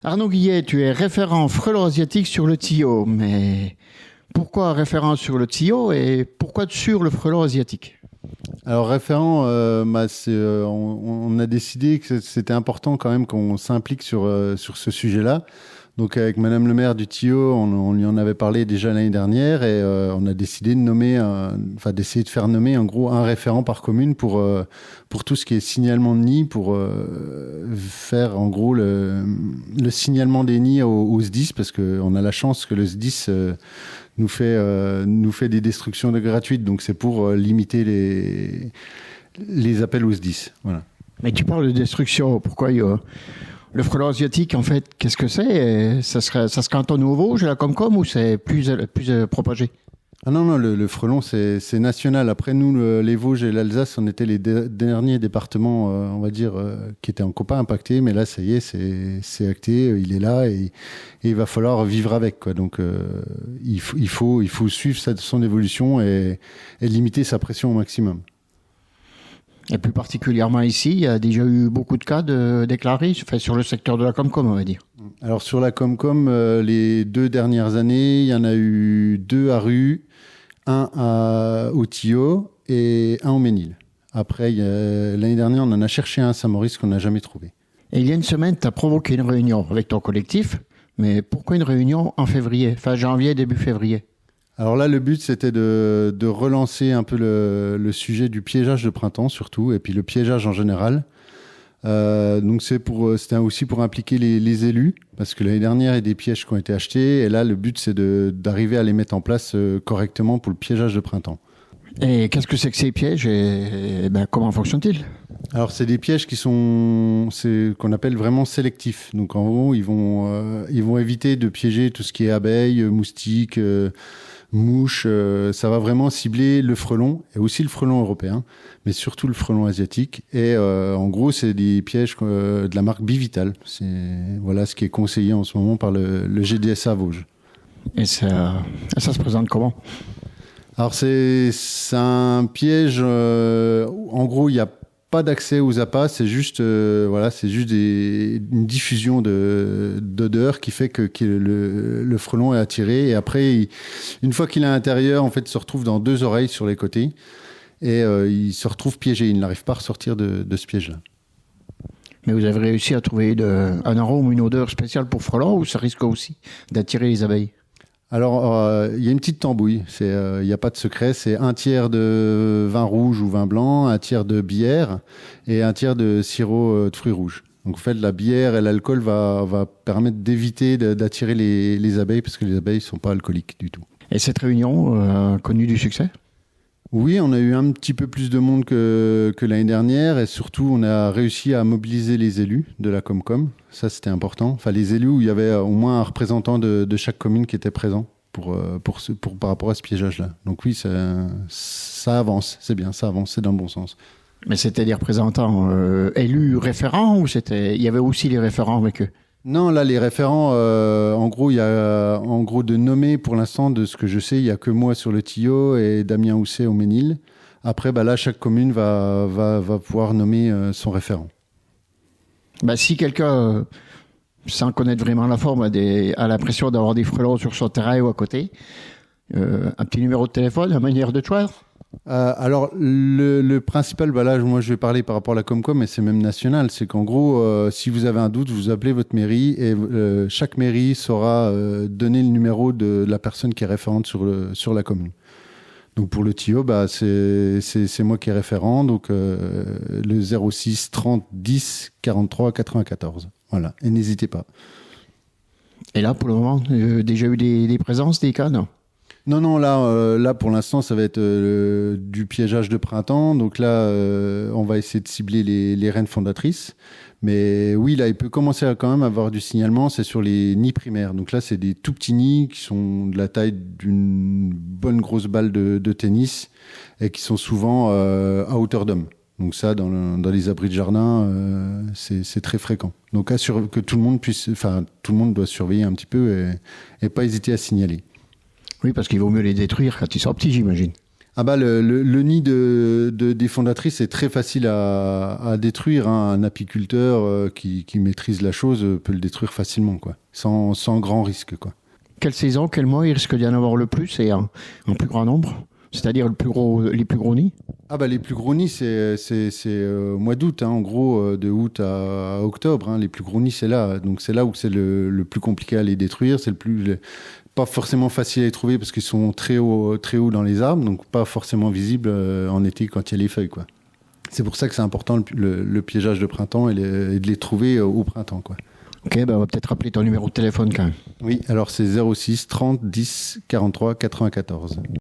Arnaud Guillet, tu es référent frelons asiatiques sur le Tillot, mais pourquoi référent sur le Tillot et pourquoi sur le frelon asiatique? Alors référent, on a décidé que c'était important quand même qu'on s'implique sur ce sujet-là. Donc avec Madame le maire du Tillot, on lui en avait parlé déjà l'année dernière et on a décidé d'essayer de faire nommer en gros un référent par commune pour tout ce qui est signalement de nid, pour faire en gros le signalement des nids au SDIS, parce qu'on a la chance que le SDIS nous fait des destructions gratuites, donc c'est pour limiter les appels au SDIS. Voilà. Mais tu parles de destruction, pourquoi le frelon asiatique, en fait, qu'est-ce que c'est? Ça se cantonne aux Vosges, la Comcom, ou c'est plus propagé? Ah non, le frelon, c'est national. Après, nous, les Vosges et l'Alsace, on était les derniers départements, on va dire, qui étaient encore pas impactés. Mais là, ça y est, c'est acté, il est là et il va falloir vivre avec, quoi. Donc, il faut suivre son évolution et limiter sa pression au maximum. Et plus particulièrement ici, il y a déjà eu beaucoup de cas déclarés, sur le secteur de la Comcom, on va dire. Alors sur la Comcom, les 2 dernières années, il y en a eu 2 à Rue, un au Tillot et un au Ménil. Après, l'année dernière, on en a cherché un à Saint-Maurice qu'on n'a jamais trouvé. Et il y a une semaine, tu as provoqué une réunion avec ton collectif, mais pourquoi une réunion en février, fin janvier, début février? Alors là, le but, c'était de relancer un peu le sujet du piégeage de printemps, surtout, et puis le piégeage en général. Donc c'était aussi pour impliquer les élus, parce que l'année dernière, il y a des pièges qui ont été achetés, et là, le but, c'est d'arriver à les mettre en place correctement pour le piégeage de printemps. Et qu'est-ce que c'est que ces pièges et comment fonctionnent-ils? Alors, c'est des pièges qu'on appelle vraiment sélectifs. Donc, en gros, ils vont éviter de piéger tout ce qui est abeilles, moustiques, mouches. Ça va vraiment cibler le frelon et aussi le frelon européen, mais surtout le frelon asiatique. Et en gros, c'est des pièges de la marque Bivital. C'est ce qui est conseillé en ce moment par le GDSA Vosges. Et ça se présente comment? Alors c'est un piège. En gros, il n'y a pas d'accès aux appâts, c'est juste une diffusion d'odeur qui fait que le frelon est attiré, et après une fois qu'il est à l'intérieur, en fait, il se retrouve dans 2 oreilles sur les côtés et il se retrouve piégé, il n'arrive pas à ressortir de ce piège-là. Mais vous avez réussi à trouver un arôme ou une odeur spéciale pour frelon, ou ça risque aussi d'attirer les abeilles? Alors, il y a une petite tambouille. Il n'y a pas de secret. C'est 1/3 de vin rouge ou vin blanc, 1/3 de bière et 1/3 de sirop de fruits rouges. Donc, en fait, la bière et l'alcool va permettre d'éviter d'attirer les abeilles, parce que les abeilles ne sont pas alcooliques du tout. Et cette réunion a connu du succès? Oui, on a eu un petit peu plus de monde que l'année dernière, et surtout, on a réussi à mobiliser les élus de la Comcom. Ça, c'était important. Enfin, les élus où il y avait au moins un représentant de chaque commune qui était présent par rapport à ce piégeage-là. Donc oui, ça avance. C'est bien, ça avance. C'est dans le bon sens. Mais c'était des représentants élus référents, ou il y avait aussi les référents avec eux? Non, là, les référents, en gros, il y a de nommés pour l'instant, de ce que je sais, il n'y a que moi sur le Tillot et Damien Housset au Ménil. Après, là, chaque commune va pouvoir nommer son référent. Si quelqu'un, sans connaître vraiment la forme, a l'impression d'avoir des frelons sur son terrain ou à côté, un petit numéro de téléphone, une manière de choisir? Alors, le principal, là, moi, je vais parler par rapport à la Comcom, mais c'est même national. C'est qu'en gros, si vous avez un doute, vous appelez votre mairie, et chaque mairie saura donner le numéro de la personne qui est référente sur la commune. Donc, pour le Tillot, c'est moi qui est référent. Donc, le 06 30 10 43 94. Voilà. Et n'hésitez pas. Et là, pour le moment, déjà eu des présences, des cas, non? Non, là, pour l'instant, ça va être du piégeage de printemps. Donc là, on va essayer de cibler les reines fondatrices. Mais oui, là, il peut commencer à quand même avoir du signalement. C'est sur les nids primaires. Donc là, c'est des tout petits nids qui sont de la taille d'une bonne grosse balle de tennis et qui sont souvent à hauteur d'homme. Donc ça, dans les abris de jardin, c'est très fréquent. Donc que tout le monde doit surveiller un petit peu et pas hésiter à signaler. Oui, parce qu'il vaut mieux les détruire quand ils sont petits, j'imagine. Ah bah le nid des fondatrices est très facile à détruire, hein. Un apiculteur qui maîtrise la chose peut le détruire facilement, quoi, sans grand risque, quoi. Quelle saison, quel mois il risque d'y en avoir le plus et en plus grand nombre? C'est-à-dire les plus gros nids? Ah bah les plus gros nids c'est au mois d'août, hein, en gros de août à octobre, hein. Les plus gros nids c'est là, donc c'est là où c'est le plus compliqué à les détruire, c'est pas forcément facile à les trouver parce qu'ils sont très haut dans les arbres, donc pas forcément visibles en été quand il y a les feuilles, quoi. C'est pour ça que c'est important le piégeage de printemps et de les trouver au printemps, quoi. Ok, bah on va peut-être rappeler ton numéro de téléphone quand même. Oui, alors c'est 06 30 10 43 94.